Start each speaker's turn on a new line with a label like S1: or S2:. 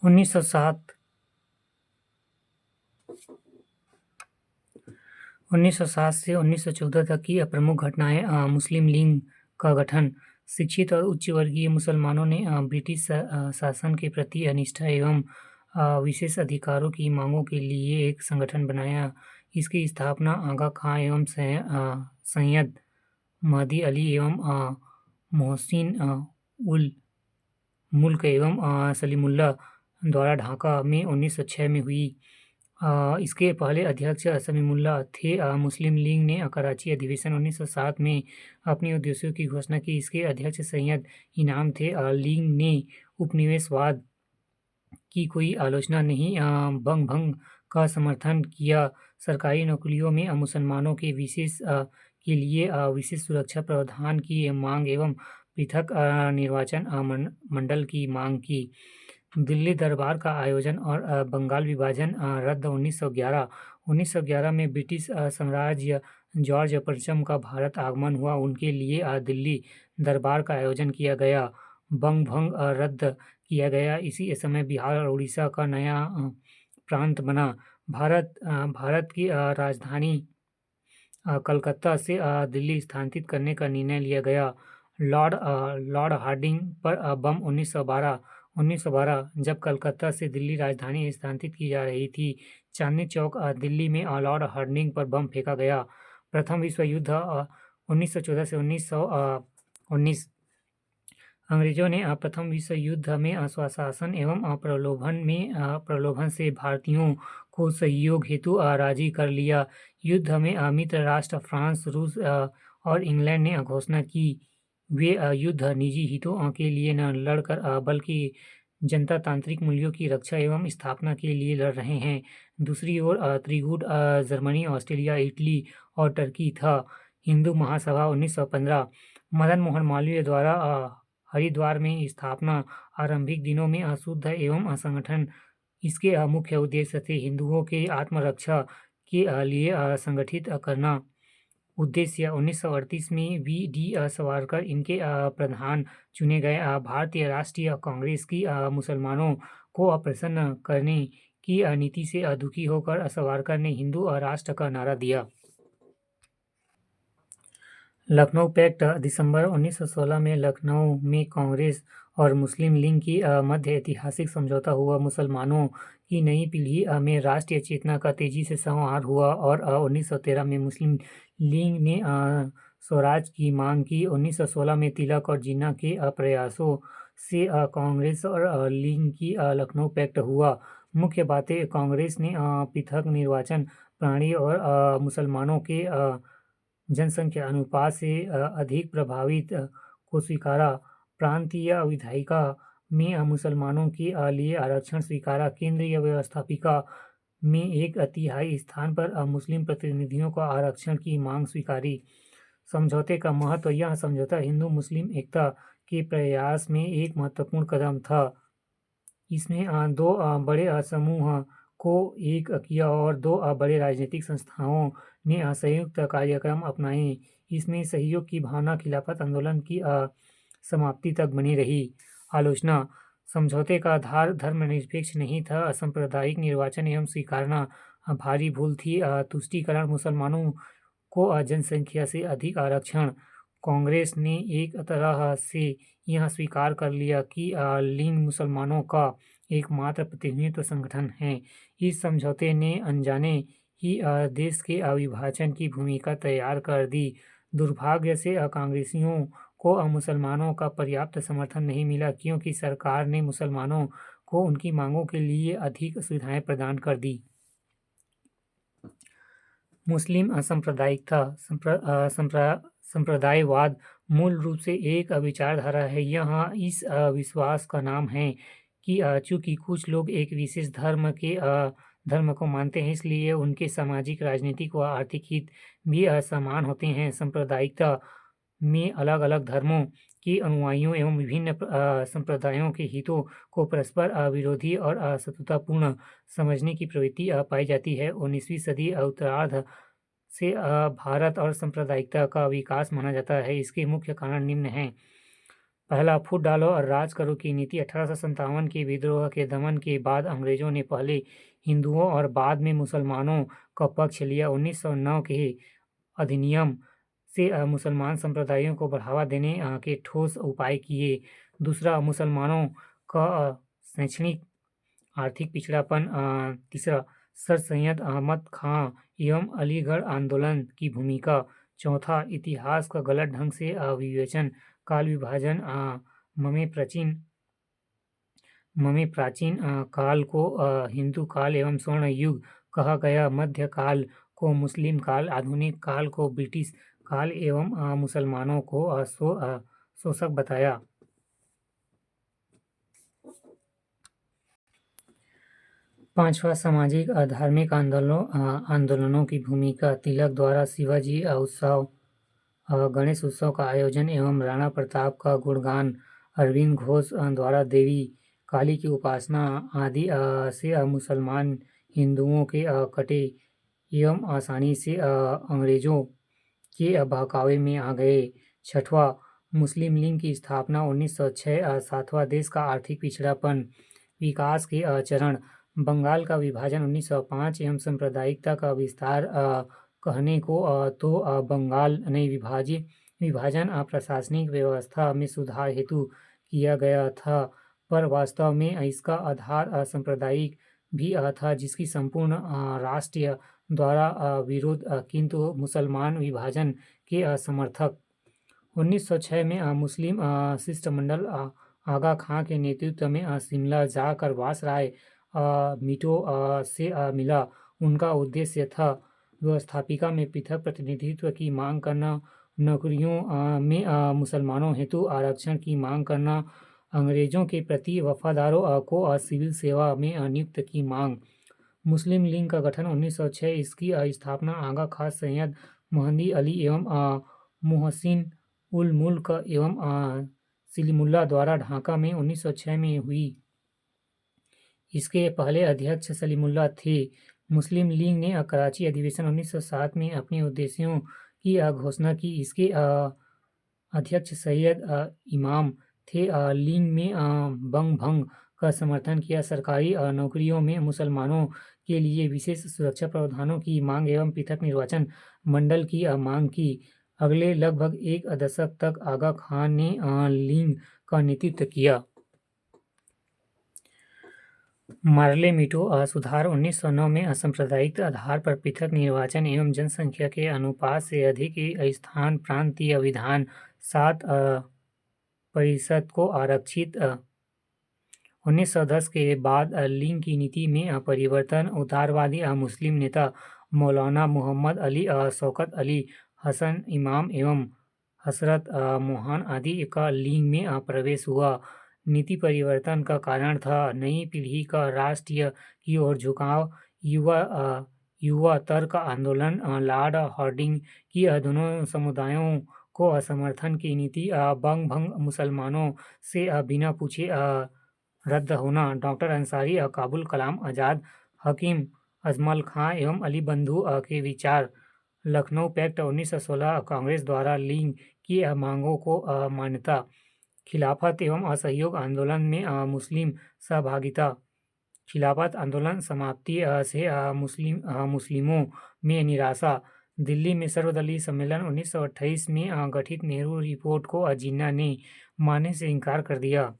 S1: 1907 1907 से 1914 तक की प्रमुख घटनाएं। मुस्लिम लीग का गठन। शिक्षित और उच्च वर्गीय मुसलमानों ने ब्रिटिश शासन के प्रति अनिष्ठा एवं विशेष अधिकारों की मांगों के लिए एक संगठन बनाया। इसकी स्थापना आगा खां एवं सैयद महदी अली एवं मोहसिन उल मुल्क एवं सलीमुल्लाह द्वारा ढाका में 1906 में हुई। इसके पहले अध्यक्ष समीमुल्लाह थे। मुस्लिम लीग ने कराची अधिवेशन 1907 में अपने उद्देश्यों की घोषणा की। इसके अध्यक्ष सैयद इनाम थे। लीग ने उपनिवेशवाद की कोई आलोचना नहीं, बंग भंग का समर्थन किया। सरकारी नौकरियों में मुसलमानों के के लिए विशेष सुरक्षा प्रावधान की मांग एवं पृथक निर्वाचन मंडल की मांग की। दिल्ली दरबार का आयोजन और बंगाल विभाजन रद्द। 1911 में ब्रिटिश साम्राज्य जॉर्ज पंचम का भारत आगमन हुआ। उनके लिए दिल्ली दरबार का आयोजन किया गया। बंग भंग रद्द किया गया। इसी समय बिहार और उड़ीसा का नया प्रांत बना। भारत की राजधानी कलकत्ता से दिल्ली स्थानांतरित करने का निर्णय लिया गया। लॉर्ड हार्डिंग पर बम। 1912 जब कलकत्ता से दिल्ली राजधानी स्थानांतरित की जा रही थी, चांदनी चौक दिल्ली में लॉर्ड हार्डिंग पर बम फेंका गया। प्रथम विश्व युद्ध 1914 से 1919। अंग्रेजों ने प्रथम विश्व युद्ध में स्वशासन एवं प्रलोभन से भारतीयों को सहयोग हेतु राजी कर लिया। युद्ध में मित्र राष्ट्र फ्रांस, रूस और इंग्लैंड ने घोषणा की वे युद्ध निजी हितों के लिए न लड़कर बल्कि जनतांत्रिक मूल्यों की रक्षा एवं स्थापना के लिए लड़ रहे हैं। दूसरी ओर त्रिगुट जर्मनी, ऑस्ट्रेलिया, इटली और टर्की था। हिंदू महासभा 1915। मदन मोहन मालवीय द्वारा हरिद्वार में स्थापना। आरंभिक दिनों में शुद्ध एवं संगठन इसके मुख्य उद्देश्य थे। हिंदुओं के आत्मरक्षा के लिए संगठित करना। उद्देश्य 1938 में वी.डी. सावरकर इनके प्रधान चुने गए। भारतीय राष्ट्रीय कांग्रेस की मुसलमानों को प्रसन्न करने की नीति से दुखी होकर सावरकर ने हिंदू राष्ट्र का नारा दिया। लखनऊ पैक्ट। दिसंबर 1916 में लखनऊ में कांग्रेस और मुस्लिम लीग की मध्य ऐतिहासिक समझौता हुआ। मुसलमानों की नई पीढ़ी में राष्ट्रीय चेतना का तेजी से संहार हुआ और 1913 में मुस्लिम लीग ने स्वराज की मांग की। 1916 में तिलक और जिन्ना के प्रयासों से कांग्रेस और लीग की लखनऊ पैक्ट हुआ। मुख्य बातें। कांग्रेस ने पृथक निर्वाचन प्रणाली और मुसलमानों के जनसंख्या अनुपात से अधिक प्रभावित को स्वीकारा। प्रांतीय विधायिका में मुसलमानों के लिए आरक्षण स्वीकारा। केंद्रीय व्यवस्थापिका में 1/3 स्थान पर मुस्लिम प्रतिनिधियों को आरक्षण की मांग स्वीकारी। समझौते का महत्व। यह समझौता हिंदू मुस्लिम एकता के प्रयास में एक महत्वपूर्ण कदम था। इसमें दो बड़े समूह को एक किया और दो बड़े राजनीतिक संस्थाओं ने संयुक्त कार्यक्रम अपनाए। इसमें सहयोग की भावना खिलाफत आंदोलन की समाप्ति तक बनी रही। आलोचना। समझौते का आधार धर्मनिरपेक्ष नहीं था। सांप्रदायिक निर्वाचन एवं स्वीकारना भारी भूल थी। तुष्टीकरण। मुसलमानों को जनसंख्या से अधिक आरक्षण। कांग्रेस ने एक तरह से यह स्वीकार कर लिया कि लीग मुसलमानों का एकमात्र प्रतिनिधित्व संगठन है। इस समझौते ने अनजाने ही देश के विभाजन की भूमिका तैयार कर दी। दुर्भाग्य से कांग्रेसियों को मुसलमानों का पर्याप्त समर्थन नहीं मिला, क्योंकि सरकार ने मुसलमानों को उनकी मांगों के लिए अधिक सुविधाएं प्रदान कर दी। मुस्लिम सांप्रदायिकता। संप्रदायवाद मूल रूप से एक विचारधारा है। यह इस विश्वास का नाम है कि चूंकि कुछ लोग एक विशेष धर्म को मानते हैं, इसलिए उनके सामाजिक, राजनीतिक व आर्थिक हित भी समान होते हैं। सांप्रदायिकता में अलग अलग धर्मों के अनुयायियों एवं विभिन्न संप्रदायों के हितों को परस्पर विरोधी और शत्रुतापूर्ण समझने की प्रवृत्ति पाई जाती है। 19वीं सदी उत्तरार्ध से भारत और सांप्रदायिकता का विकास माना जाता है। इसके मुख्य कारण निम्न हैं। पहला फूट डालो और राज करो की नीति 1857 के विद्रोह के दमन के बाद अंग्रेजों ने पहले हिंदुओं और बाद में मुसलमानों का पक्ष लिया। 1909 के अधिनियम से मुसलमान संप्रदायों को बढ़ावा देने के ठोस उपाय किए। दूसरा, मुसलमानों का शैक्षणिक आर्थिक पिछड़ापन। तीसरा, सर सैयद अहमद खां एवं अलीगढ़ आंदोलन की भूमिका। चौथा, इतिहास का गलत ढंग से विवेचन। काल विभाजन। ममें प्राचीन काल को हिंदू काल एवं स्वर्ण युग कहा गया, मध्य काल को मुस्लिम काल, आधुनिक काल को ब्रिटिश काल एवं मुसलमानों को शोषक बताया। पांचवा, सामाजिक धार्मिक आंदोलनों की भूमिका। तिलक द्वारा शिवाजी उत्सव, गणेश उत्सव का आयोजन एवं राणा प्रताप का गुणगान। अरविंद घोष द्वारा देवी काली की उपासना आदि से मुसलमान हिंदुओं के कटे एवं आसानी से अंग्रेजों के बहकावे में आ गए। छठवां, मुस्लिम लीग की स्थापना 1906। सातवां, देश का आर्थिक पिछड़ापन, विकास के चरण। बंगाल का विभाजन 1905 एवं सांप्रदायिकता का विस्तार। कहने को तो बंगाल ने विभाजन प्रशासनिक व्यवस्था में सुधार हेतु किया गया था, पर वास्तव में इसका आधार सांप्रदायिक भी था, जिसकी संपूर्ण राष्ट्रीय द्वारा विरोध। किंतु मुसलमान विभाजन के समर्थक 1906 में मुस्लिम शिष्टमंडल आगा खां के नेतृत्व में शिमला जाकर वासराय मिंटो से मिला। उनका उद्देश्य था व्यवस्थापिका में पृथक प्रतिनिधित्व की मांग करना, नौकरियों में मुसलमानों हेतु आरक्षण की मांग करना, अंग्रेजों के प्रति वफादारों को सिविल सेवा में नियुक्त की मांग। मुस्लिम लीग का गठन 1906। इसकी स्थापना आगा खां, सैयद मेहंदी अली एवं मोहसिन उल मुल्क एवं सलीमुल्लाह द्वारा ढाका में 1906 में हुई। इसके पहले अध्यक्ष सलीमुल्लाह थे। मुस्लिम लीग ने कराची अधिवेशन 1907 में अपने उद्देश्यों की घोषणा की। इसके अध्यक्ष सैयद इमाम थे। लीग में बंग भंग का समर्थन किया। सरकारी नौकरियों में मुसलमानों के लिए विशेष सुरक्षा प्रावधानों की मांग एवं पृथक निर्वाचन मंडल की मांग की। अगले लगभग एक दशक तक आगा खान ने लीग का नेतृत्व किया। मार्ले मिंटो सुधार 1909 में असंप्रदायिक आधार पर पृथक निर्वाचन एवं जनसंख्या के अनुपात से अधिक स्थान प्रांतीय विधान 7% को आरक्षित। 1910 के बाद लीग की नीति में परिवर्तन। उदारवादी मुस्लिम नेता मौलाना मोहम्मद अली, शौकत अली, हसन इमाम एवं हसरत मोहन आदि का लीग में प्रवेश हुआ। नीति परिवर्तन का कारण था नई पीढ़ी का राष्ट्रीय की ओर झुकाव। युवा तर्क आंदोलन, लॉर्ड हार्डिंग की दोनों समुदायों को समर्थन की नीति, बंग भंग, मुसलमानों से बिना पूछे रद्द होना, डॉक्टर अंसारी, काबुल कलाम आज़ाद, हकीम अजमल खां एवं अली बंधु के विचार। लखनऊ पैक्ट 1916, कांग्रेस द्वारा लीग की मांगों को मान्यता। खिलाफत एवं असहयोग आंदोलन में मुस्लिम सहभागिता। खिलाफत आंदोलन समाप्ति से मुस्लिमों में निराशा। दिल्ली में सर्वदलीय सम्मेलन 1928 में गठित नेहरू रिपोर्ट को जिन्ना ने मानने से इनकार कर दिया।